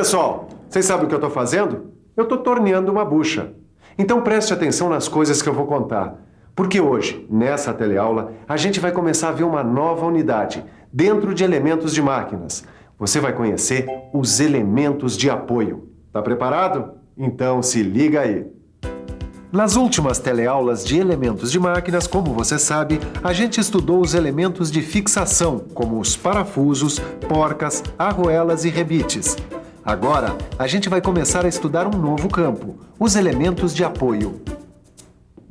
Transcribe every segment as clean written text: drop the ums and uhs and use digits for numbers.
pessoal, vocês sabem o que eu estou fazendo? Eu estou torneando uma bucha. Então preste atenção nas coisas que eu vou contar. Porque hoje, nessa teleaula, a gente vai começar a ver uma nova unidade dentro de elementos de máquinas. Você vai conhecer os elementos de apoio. Tá preparado? Então se liga aí. Nas últimas teleaulas de elementos de máquinas, como você sabe, a gente estudou os elementos de fixação, como os parafusos, porcas, argoelas e rebites. Agora, a gente vai começar a estudar um novo campo, os elementos de apoio.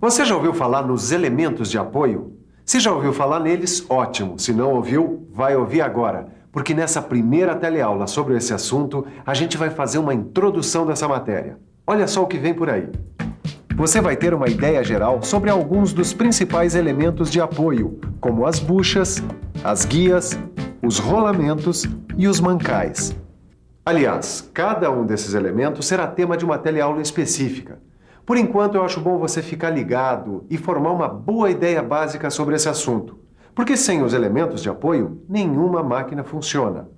Você já ouviu falar nos elementos de apoio? Se já ouviu falar neles, ótimo. Se não ouviu, vai ouvir agora. Porque nessa primeira teleaula sobre esse assunto, a gente vai fazer uma introdução dessa matéria. Olha só o que vem por aí. Você vai ter uma ideia geral sobre alguns dos principais elementos de apoio, como as buchas, as guias, os rolamentos e os mancais. Aliás, cada um desses elementos será tema de uma teleaula específica. Por enquanto, eu acho bom você ficar ligado e formar uma boa ideia básica sobre esse assunto. Porque sem os elementos de apoio, nenhuma máquina funciona.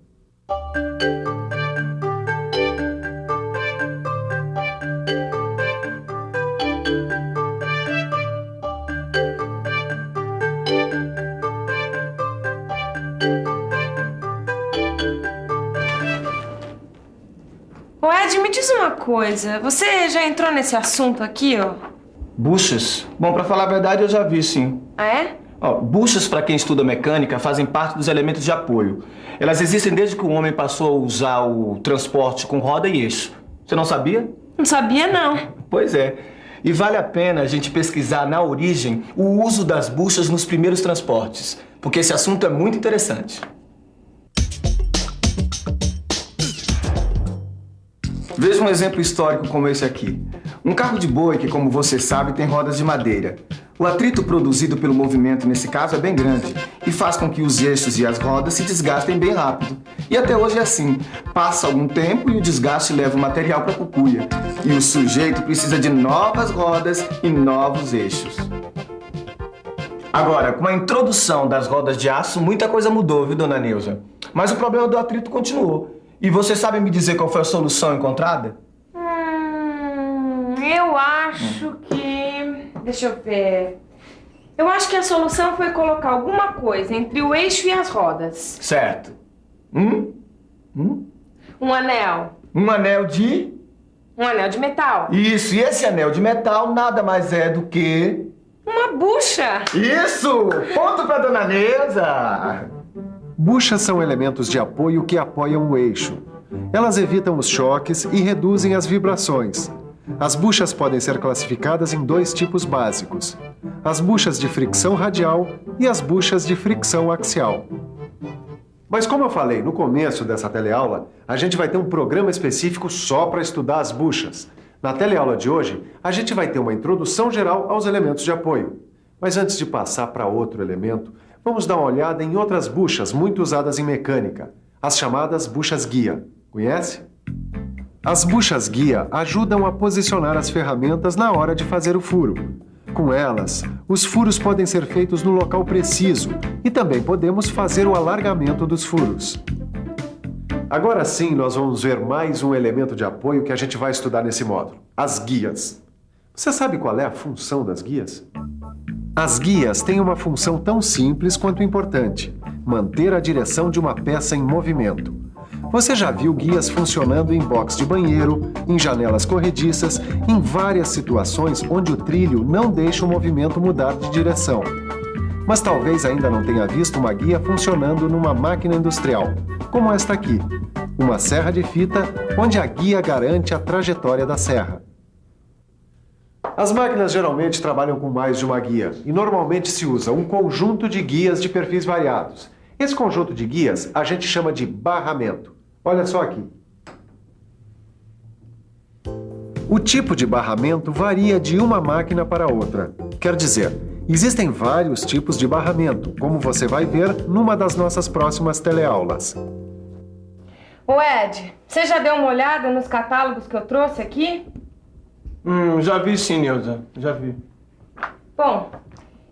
Ô Ed, me diz uma coisa. Você já entrou nesse assunto aqui, ó? Buchas? Bom, pra falar a verdade, eu já vi, sim. Ah, é? Ó, buchas, para quem estuda mecânica, fazem parte dos elementos de apoio. Elas existem desde que o homem passou a usar o transporte com roda e eixo. Você não sabia? Não sabia, não. Pois é. E vale a pena a gente pesquisar na origem o uso das buchas nos primeiros transportes, porque esse assunto é muito interessante. Veja um exemplo histórico como esse aqui. Um carro de boi que, como você sabe, tem rodas de madeira. O atrito produzido pelo movimento, nesse caso, é bem grande e faz com que os eixos e as rodas se desgastem bem rápido. E até hoje é assim. Passa algum tempo e o desgaste leva o material para a cucuia. E o sujeito precisa de novas rodas e novos eixos. Agora, com a introdução das rodas de aço, muita coisa mudou, viu, dona Neuza? Mas o problema do atrito continuou. E você sabe me dizer qual foi a solução encontrada? Eu acho que... Deixa eu ver... Eu acho que a solução foi colocar alguma coisa entre o eixo e as rodas. Certo. Um anel. Um anel de... Um anel de metal. Isso, e esse anel de metal nada mais é do que... Uma bucha. Isso! Ponto pra dona Neuza! Buchas são elementos de apoio que apoiam o eixo. Elas evitam os choques e reduzem as vibrações. As buchas podem ser classificadas em dois tipos básicos: as buchas de fricção radial e as buchas de fricção axial. Mas como eu falei no começo dessa teleaula, a gente vai ter um programa específico só para estudar as buchas. Na teleaula de hoje, a gente vai ter uma introdução geral aos elementos de apoio. Mas antes de passar para outro elemento, vamos dar uma olhada em outras buchas muito usadas em mecânica, as chamadas buchas guia. Conhece? As buchas guia ajudam a posicionar as ferramentas na hora de fazer o furo. Com elas, os furos podem ser feitos no local preciso e também podemos fazer o alargamento dos furos. Agora sim, nós vamos ver mais um elemento de apoio que a gente vai estudar nesse módulo: as guias. Você sabe qual é a função das guias? As guias têm uma função tão simples quanto importante: manter a direção de uma peça em movimento. Você já viu guias funcionando em box de banheiro, em janelas corrediças, em várias situações onde o trilho não deixa o movimento mudar de direção. Mas talvez ainda não tenha visto uma guia funcionando numa máquina industrial, como esta aqui, uma serra de fita onde a guia garante a trajetória da serra. As máquinas geralmente trabalham com mais de uma guia e normalmente se usa um conjunto de guias de perfis variados. Esse conjunto de guias a gente chama de barramento. Olha só aqui. O tipo de barramento varia de uma máquina para outra. Quer dizer, existem vários tipos de barramento, como você vai ver numa das nossas próximas teleaulas. Ô Ed, você já deu uma olhada nos catálogos que eu trouxe aqui? Já vi sim, Neuza. Já vi. Bom,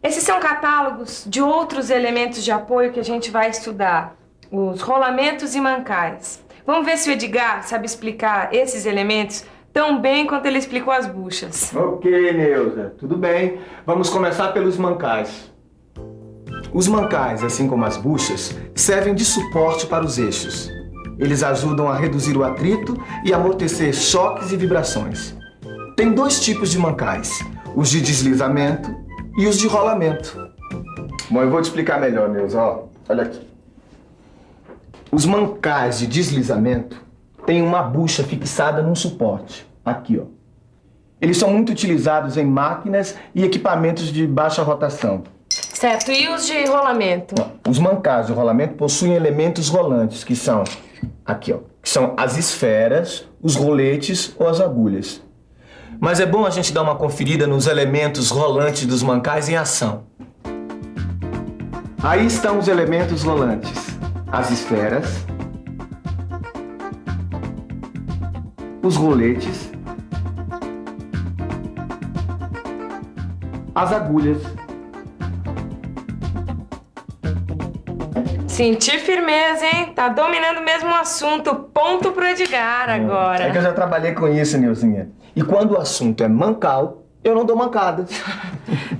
esses são catálogos de outros elementos de apoio que a gente vai estudar. Os rolamentos e mancais. Vamos ver se o Edgar sabe explicar esses elementos tão bem quanto ele explicou as buchas. Ok, Neuza, tudo bem. Vamos começar pelos mancais. Os mancais, assim como as buchas, servem de suporte para os eixos. Eles ajudam a reduzir o atrito e amortecer choques e vibrações. Tem dois tipos de mancais, os de deslizamento e os de rolamento. Bom, eu vou te explicar melhor, Neuza. Ó, olha aqui. Os mancais de deslizamento têm uma bucha fixada num suporte. Aqui, ó. Eles são muito utilizados em máquinas e equipamentos de baixa rotação. Certo, e os de rolamento? Os mancais de rolamento possuem elementos rolantes, que são, aqui ó, que são as esferas, os roletes ou as agulhas. Mas é bom a gente dar uma conferida nos elementos rolantes dos mancais em ação. Aí estão os elementos rolantes, as esferas, os roletes, as agulhas. Senti firmeza, hein? Tá dominando mesmo o assunto. Ponto pro Edgar agora. É que eu já trabalhei com isso, Nilzinha. E quando o assunto é mancal, eu não dou mancada.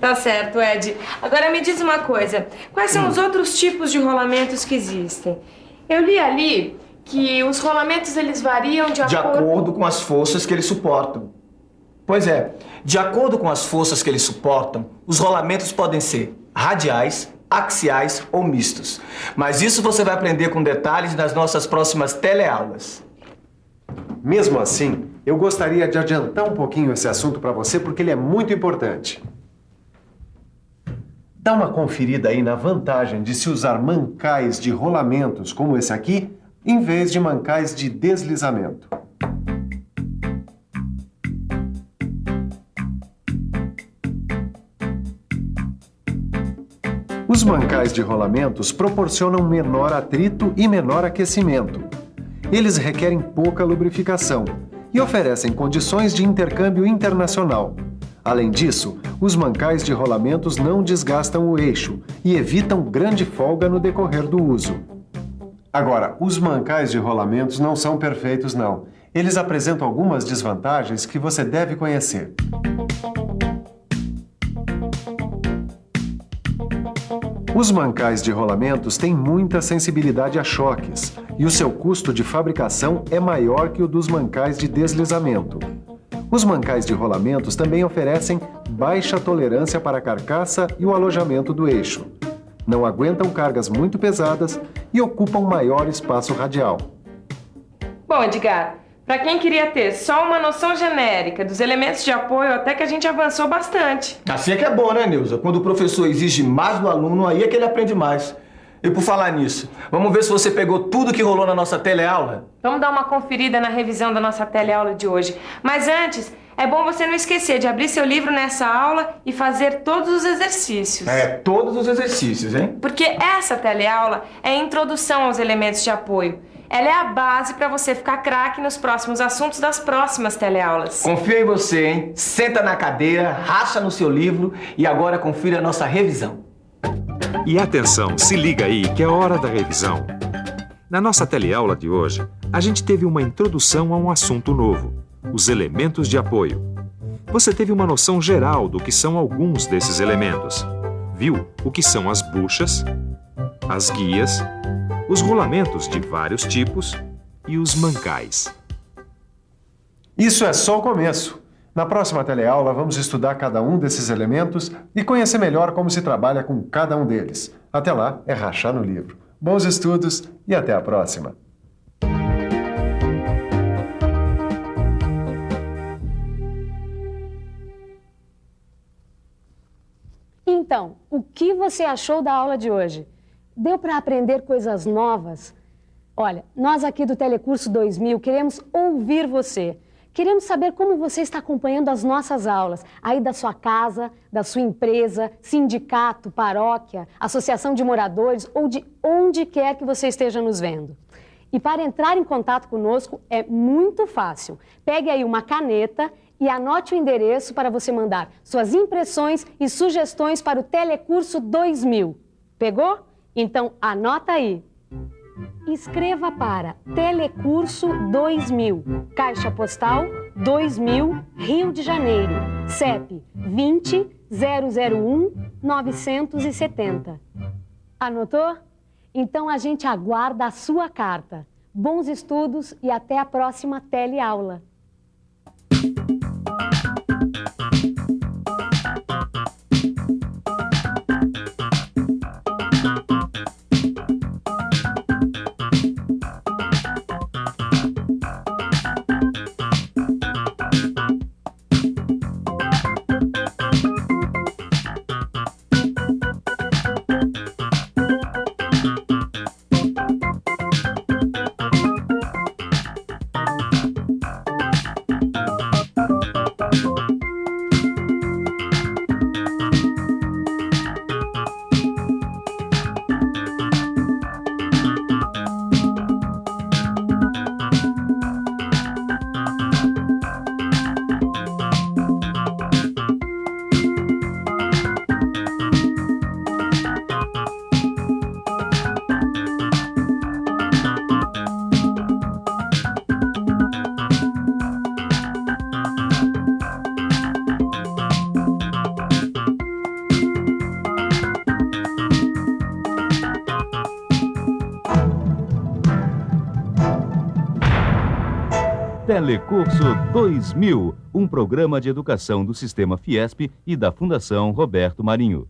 Tá certo, Ed. Agora me diz uma coisa. Quais são os outros tipos de rolamentos que existem? Eu li ali que os rolamentos eles variam de acordo com as forças que eles suportam. Pois é, de acordo com as forças que eles suportam, os rolamentos podem ser radiais, axiais ou mistos. Mas isso você vai aprender com detalhes nas nossas próximas teleaulas. Mesmo assim, eu gostaria de adiantar um pouquinho esse assunto para você porque ele é muito importante. Dá uma conferida aí na vantagem de se usar mancais de rolamentos como esse aqui, em vez de mancais de deslizamento. Os mancais de rolamentos proporcionam menor atrito e menor aquecimento. Eles requerem pouca lubrificação e oferecem condições de intercâmbio internacional. Além disso, os mancais de rolamentos não desgastam o eixo e evitam grande folga no decorrer do uso. Agora, os mancais de rolamentos não são perfeitos, não. Eles apresentam algumas desvantagens que você deve conhecer. Os mancais de rolamentos têm muita sensibilidade a choques e o seu custo de fabricação é maior que o dos mancais de deslizamento. Os mancais de rolamentos também oferecem baixa tolerância para a carcaça e o alojamento do eixo. Não aguentam cargas muito pesadas e ocupam maior espaço radial. Bom, Edgar, para quem queria ter só uma noção genérica dos elementos de apoio, até que a gente avançou bastante. Assim é que é bom, né, Nilza? Quando o professor exige mais do aluno, aí é que ele aprende mais. E por falar nisso, vamos ver se você pegou tudo que rolou na nossa teleaula? Vamos dar uma conferida na revisão da nossa teleaula de hoje. Mas antes, é bom você não esquecer de abrir seu livro nessa aula e fazer todos os exercícios. Todos os exercícios, hein? Porque essa teleaula é a introdução aos elementos de apoio. Ela é a base para você ficar craque nos próximos assuntos das próximas teleaulas. Confia em você, hein? Senta na cadeira, racha no seu livro e agora confira a nossa revisão. E atenção, se liga aí que é hora da revisão. Na nossa teleaula de hoje, a gente teve uma introdução a um assunto novo, os elementos de apoio. Você teve uma noção geral do que são alguns desses elementos. Viu o que são as buchas, as guias, os rolamentos de vários tipos e os mancais. Isso é só o começo. Na próxima teleaula, vamos estudar cada um desses elementos e conhecer melhor como se trabalha com cada um deles. Até lá, é rachar no livro. Bons estudos e até a próxima! Então, o que você achou da aula de hoje? Deu para aprender coisas novas? Olha, nós aqui do Telecurso 2000 queremos ouvir você. Queremos saber como você está acompanhando as nossas aulas, aí da sua casa, da sua empresa, sindicato, paróquia, associação de moradores ou de onde quer que você esteja nos vendo. E para entrar em contato conosco é muito fácil. Pegue aí uma caneta e anote o endereço para você mandar suas impressões e sugestões para o Telecurso 2000. Pegou? Então anota aí. Escreva para Telecurso 2000, Caixa Postal 2000, Rio de Janeiro, CEP 20 001 970. Anotou? Então a gente aguarda a sua carta. Bons estudos e até a próxima teleaula. Telecurso 2000, um programa de educação do Sistema Fiesp e da Fundação Roberto Marinho.